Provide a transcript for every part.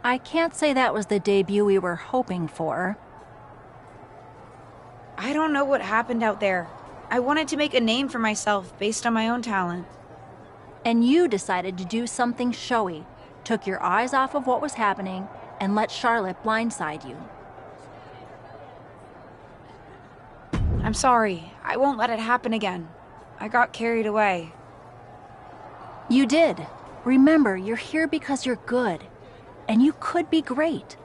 I can't say that was the debut we were hoping for. I don't know what happened out there. I wanted to make a name for myself based on my own talent. And you decided to do something showy, took your eyes off of what was happening, and let Charlotte blindside you. I'm sorry. I won't let it happen again. I got carried away. You did. Remember, you're here because you're good. And you could be great.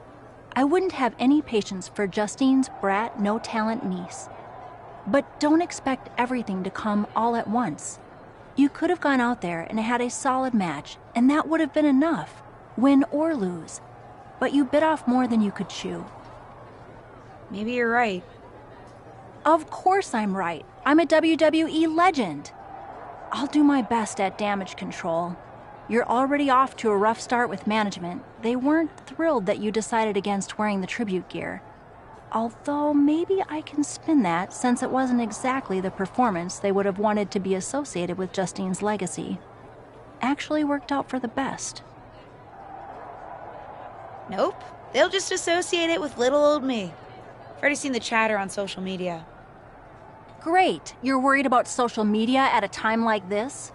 I wouldn't have any patience for Justine's brat, no-talent niece. But don't expect everything to come all at once. You could have gone out there and had a solid match, and that would have been enough, win or lose. But you bit off more than you could chew. Maybe you're right. Of course I'm right. I'm a WWE legend. I'll do my best at damage control. You're already off to a rough start with management. They weren't thrilled that you decided against wearing the tribute gear. Although maybe I can spin that, since it wasn't exactly the performance they would have wanted to be associated with Justine's legacy. Actually worked out for the best. Nope. They'll just associate it with little old me. I've already seen the chatter on social media. Great. You're worried about social media at a time like this?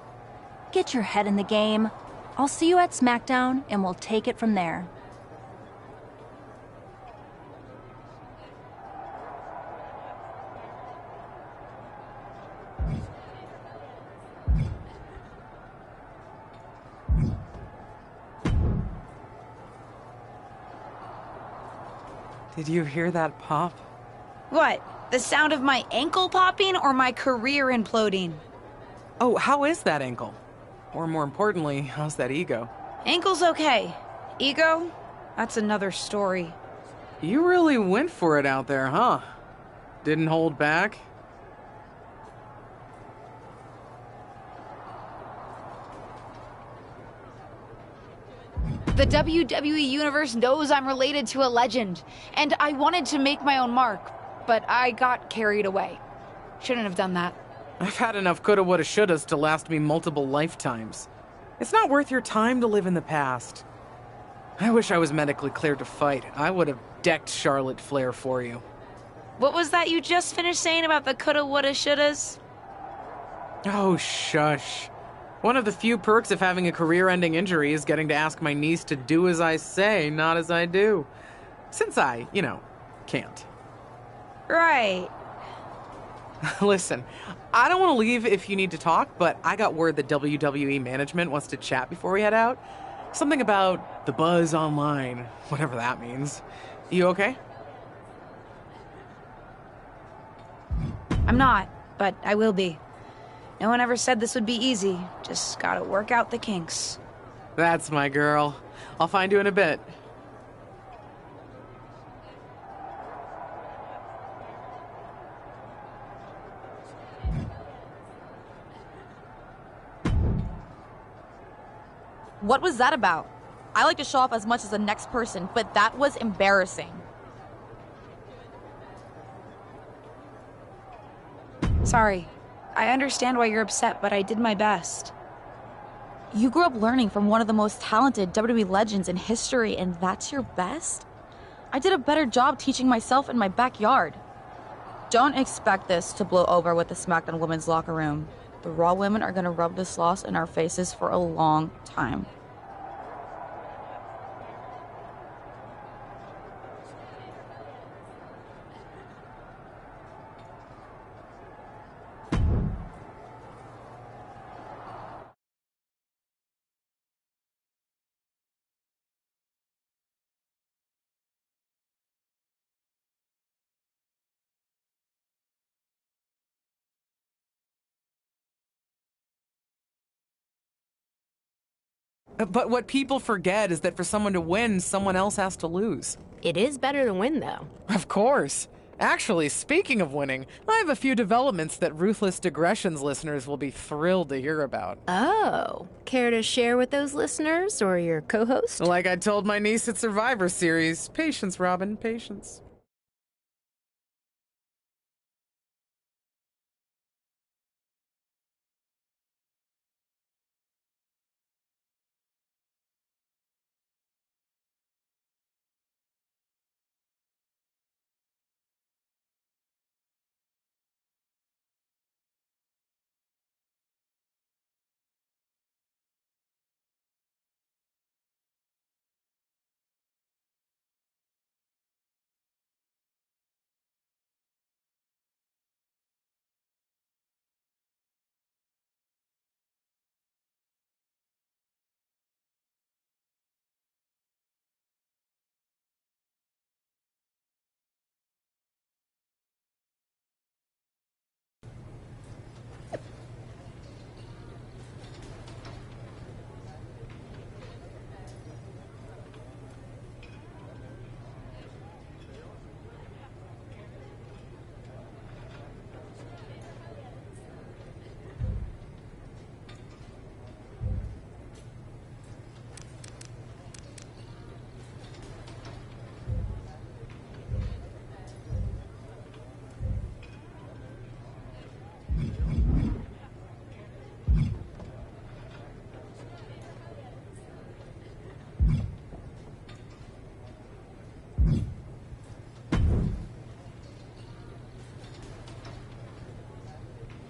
Get your head in the game. I'll see you at SmackDown, and we'll take it from there. Did you hear that pop? What? The sound of my ankle popping or my career imploding? Oh, how is that ankle? Or more importantly, how's that ego? Ankle's okay. Ego? That's another story. You really went for it out there, huh? Didn't hold back? The WWE Universe knows I'm related to a legend, and I wanted to make my own mark, but I got carried away. Shouldn't have done that. I've had enough coulda, woulda, shouldas to last me multiple lifetimes. It's not worth your time to live in the past. I wish I was medically cleared to fight. I would have decked Charlotte Flair for you. What was that you just finished saying about the coulda, woulda, shouldas? Oh, shush. One of the few perks of having a career-ending injury is getting to ask my niece to do as I say, not as I do. Since I, can't. Right. Listen, I don't want to leave if you need to talk, but I got word that WWE management wants to chat before we head out. Something about the buzz online, whatever that means. You okay? I'm not, but I will be. No one ever said this would be easy. Just gotta work out the kinks. That's my girl. I'll find you in a bit. What was that about? I like to show off as much as the next person, but that was embarrassing. Sorry. I understand why you're upset, but I did my best. You grew up learning from one of the most talented WWE legends in history, and that's your best? I did a better job teaching myself in my backyard. Don't expect this to blow over with the SmackDown women's locker room. The Raw women are gonna rub this loss in our faces for a long time. But what people forget is that for someone to win, someone else has to lose. It is better to win, though. Of course. Actually, speaking of winning, I have a few developments that Ruthless Digressions listeners will be thrilled to hear about. Oh, care to share with those listeners or your co-host? Like I told my niece at Survivor Series, patience, Robin, patience.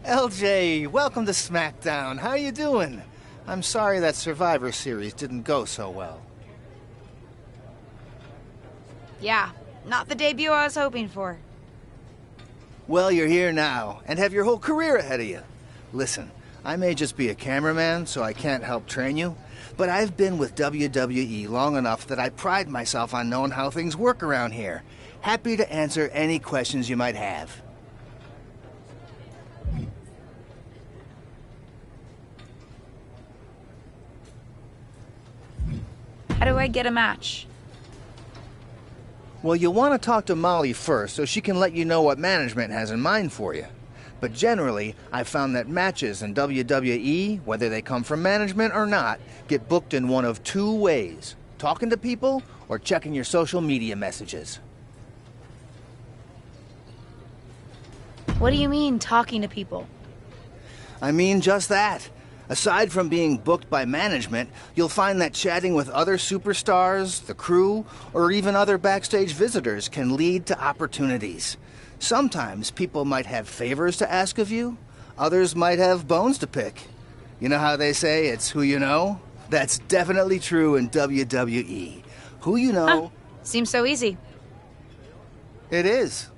LJ, welcome to SmackDown. How you doing? I'm sorry that Survivor Series didn't go so well. Yeah, not the debut I was hoping for. Well, you're here now, and have your whole career ahead of you. Listen, I may just be a cameraman, so I can't help train you, but I've been with WWE long enough that I pride myself on knowing how things work around here. Happy to answer any questions you might have. How do I get a match? Well, you'll want to talk to Molly first so she can let you know what management has in mind for you. But generally, I've found that matches in WWE, whether they come from management or not, get booked in one of two ways: talking to people or checking your social media messages. What do you mean, talking to people? I mean just that. Aside from being booked by management, you'll find that chatting with other superstars, the crew, or even other backstage visitors can lead to opportunities. Sometimes people might have favors to ask of you, others might have bones to pick. You know how they say it's who you know? That's definitely true in WWE. Who you know... Seems so easy. It is.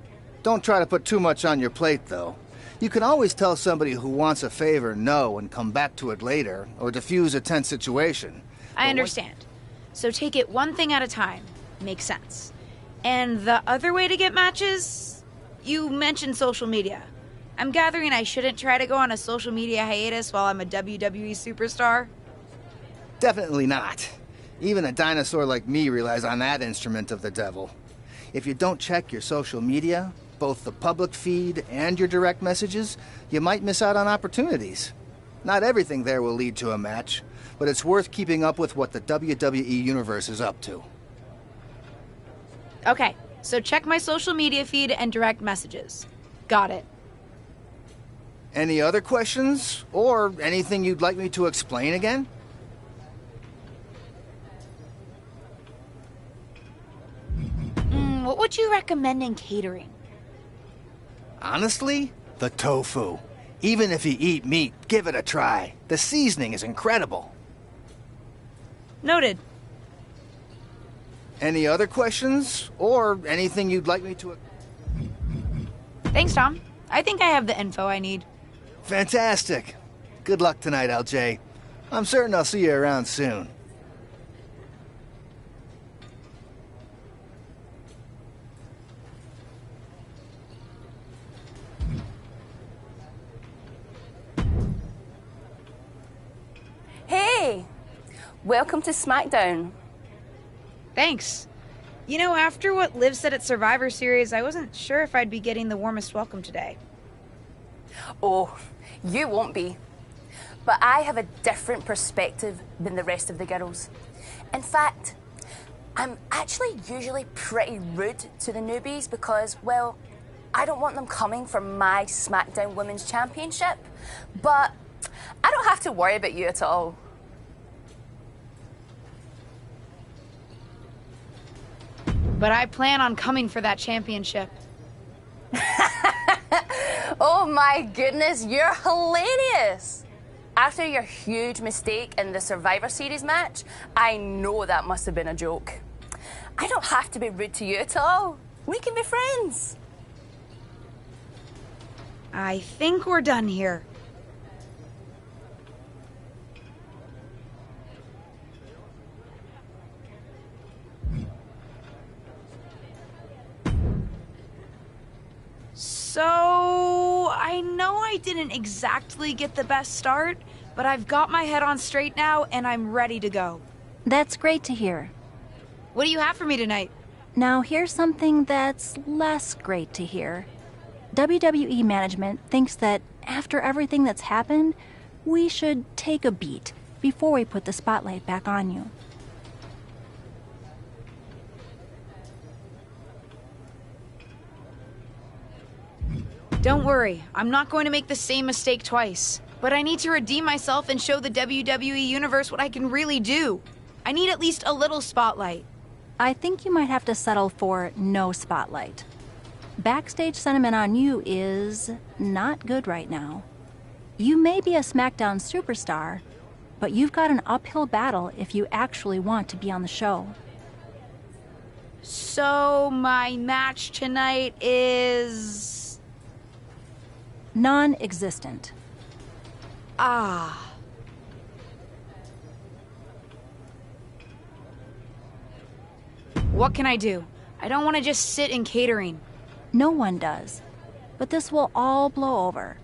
Don't try to put too much on your plate, though. You can always tell somebody who wants a favor no and come back to it later, or diffuse a tense situation. I understand. So take it one thing at a time. Makes sense. And the other way to get matches? You mentioned social media. I'm gathering I shouldn't try to go on a social media hiatus while I'm a WWE superstar? Definitely not. Even a dinosaur like me relies on that instrument of the devil. If you don't check your social media, both the public feed and your direct messages, you might miss out on opportunities. Not everything there will lead to a match, but it's worth keeping up with what the WWE Universe is up to. Okay, so check my social media feed and direct messages. Got it. Any other questions? Or anything you'd like me to explain again? What would you recommend in catering? Honestly, the tofu. Even if you eat meat, give it a try. The seasoning is incredible. Noted. Any other questions? Or anything you'd like me to... Thanks, Tom. I think I have the info I need. Fantastic. Good luck tonight, LJ. I'm certain I'll see you around soon. Hey! Welcome to SmackDown. Thanks. You know, after what Liv said at Survivor Series, I wasn't sure if I'd be getting the warmest welcome today. Oh, you won't be. But I have a different perspective than the rest of the girls. In fact, I'm actually usually pretty rude to the newbies because, well, I don't want them coming for my SmackDown Women's Championship. But I don't have to worry about you at all. But I plan on coming for that championship. Oh my goodness, you're hilarious! After your huge mistake in the Survivor Series match, I know that must have been a joke. I don't have to be rude to you at all. We can be friends. I think we're done here. So, I know I didn't exactly get the best start, but I've got my head on straight now and I'm ready to go. That's great to hear. What do you have for me tonight? Now, here's something that's less great to hear. WWE management thinks that after everything that's happened, we should take a beat before we put the spotlight back on you. Don't worry, I'm not going to make the same mistake twice. But I need to redeem myself and show the WWE Universe what I can really do. I need at least a little spotlight. I think you might have to settle for no spotlight. Backstage sentiment on you is not good right now. You may be a SmackDown superstar, but you've got an uphill battle if you actually want to be on the show. So, my match tonight is... Non-existent. Ah. What can I do? I don't want to just sit in catering. No one does. But this will all blow over.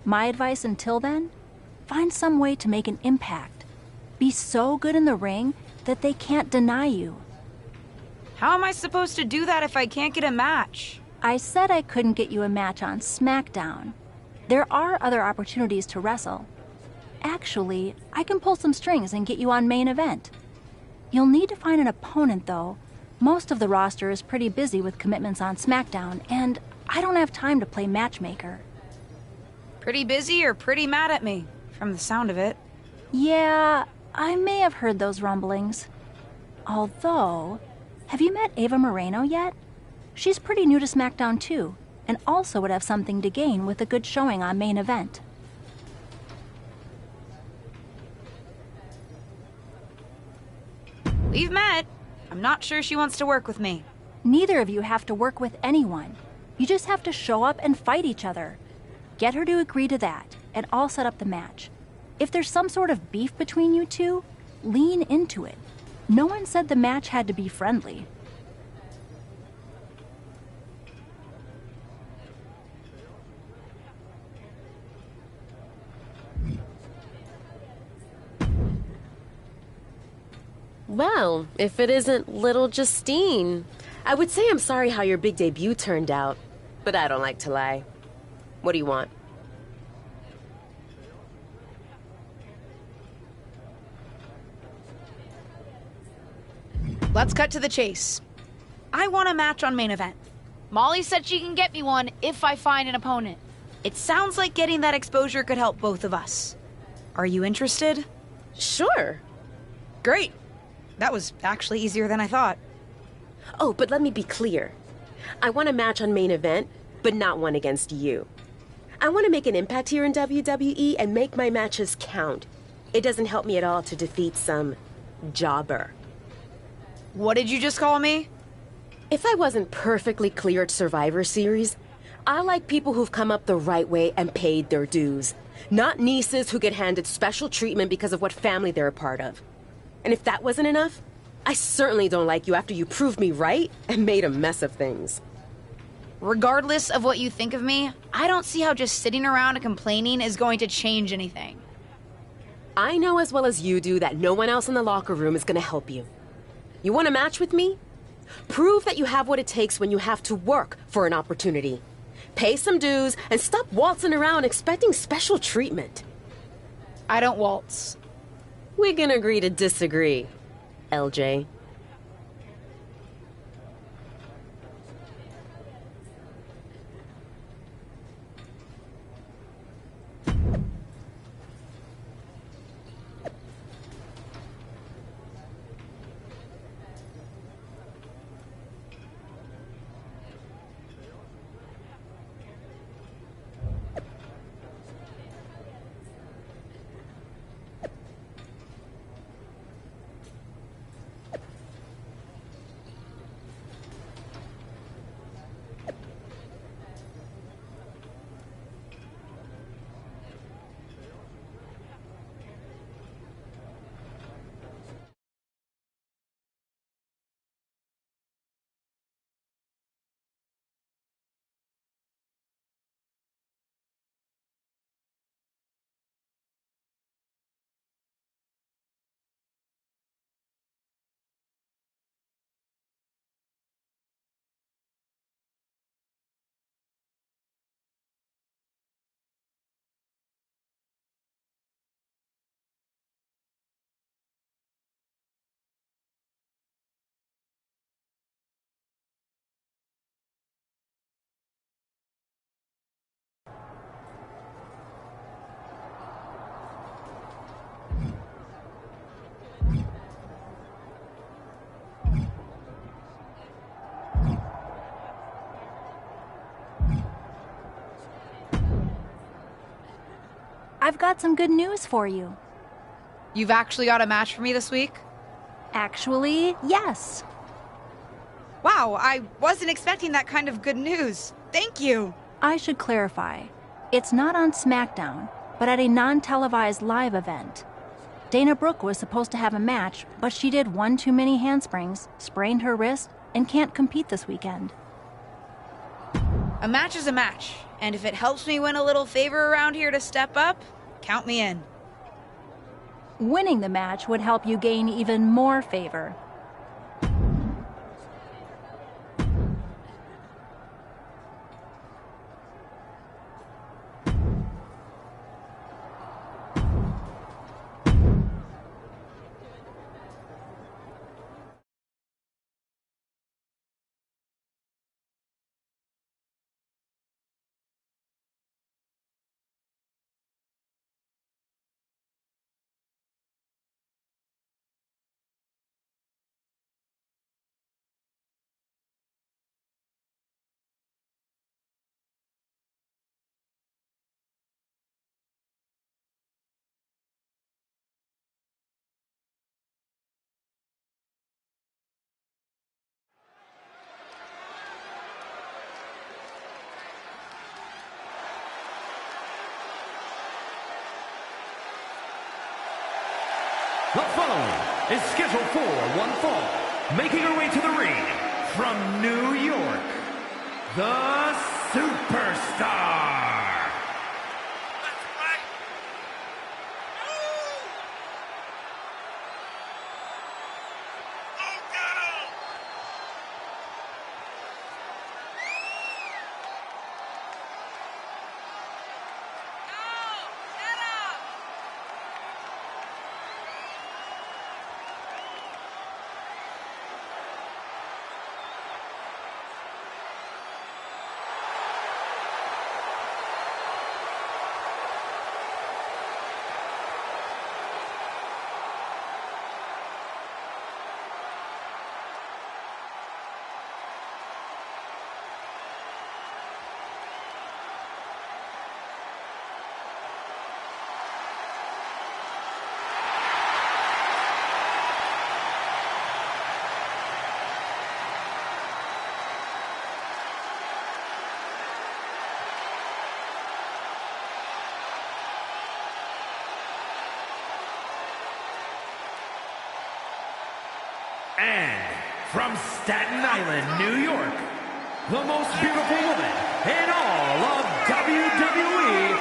My advice until then? Find some way to make an impact. Be so good in the ring that they can't deny you. How am I supposed to do that if I can't get a match? I said I couldn't get you a match on SmackDown. There are other opportunities to wrestle. Actually, I can pull some strings and get you on main event. You'll need to find an opponent, though. Most of the roster is pretty busy with commitments on SmackDown, and I don't have time to play matchmaker. Pretty busy or pretty mad at me, from the sound of it. Yeah, I may have heard those rumblings. Although, have you met Ava Moreno yet? She's pretty new to SmackDown too, and also would have something to gain with a good showing on main event. We've met. I'm not sure she wants to work with me. Neither of you have to work with anyone. You just have to show up and fight each other. Get her to agree to that, and I'll set up the match. If there's some sort of beef between you two, lean into it. No one said the match had to be friendly. Well, if it isn't little Justine, I would say I'm sorry how your big debut turned out, but I don't like to lie. What do you want? Let's cut to the chase. I want a match on main event. Molly said she can get me one if I find an opponent. It sounds like getting that exposure could help both of us. Are you interested? Sure. Great. That was actually easier than I thought. Oh, but let me be clear. I want a match on main event, but not one against you. I want to make an impact here in WWE and make my matches count. It doesn't help me at all to defeat some jobber. What did you just call me? If I wasn't perfectly clear at Survivor Series, I like people who've come up the right way and paid their dues. Not nieces who get handed special treatment because of what family they're a part of. And if that wasn't enough, I certainly don't like you after you proved me right and made a mess of things. Regardless of what you think of me, I don't see how just sitting around and complaining is going to change anything. I know as well as you do that no one else in the locker room is going to help you. You want a match with me? Prove that you have what it takes when you have to work for an opportunity. Pay some dues and stop waltzing around expecting special treatment. I don't waltz. We can agree to disagree, LJ. I've got some good news for you. You've actually got a match for me this week? Actually, yes. Wow, I wasn't expecting that kind of good news. Thank you. I should clarify. It's not on SmackDown, but at a non-televised live event. Dana Brooke was supposed to have a match, but she did one too many handsprings, sprained her wrist, and can't compete this weekend. A match is a match, and if it helps me win a little favor around here to step up, count me in. Winning the match would help you gain even more favor. The following is scheduled for one fall, making her way to the ring from New York, the Superstar. And from Staten Island, New York, the most beautiful woman in all of WWE,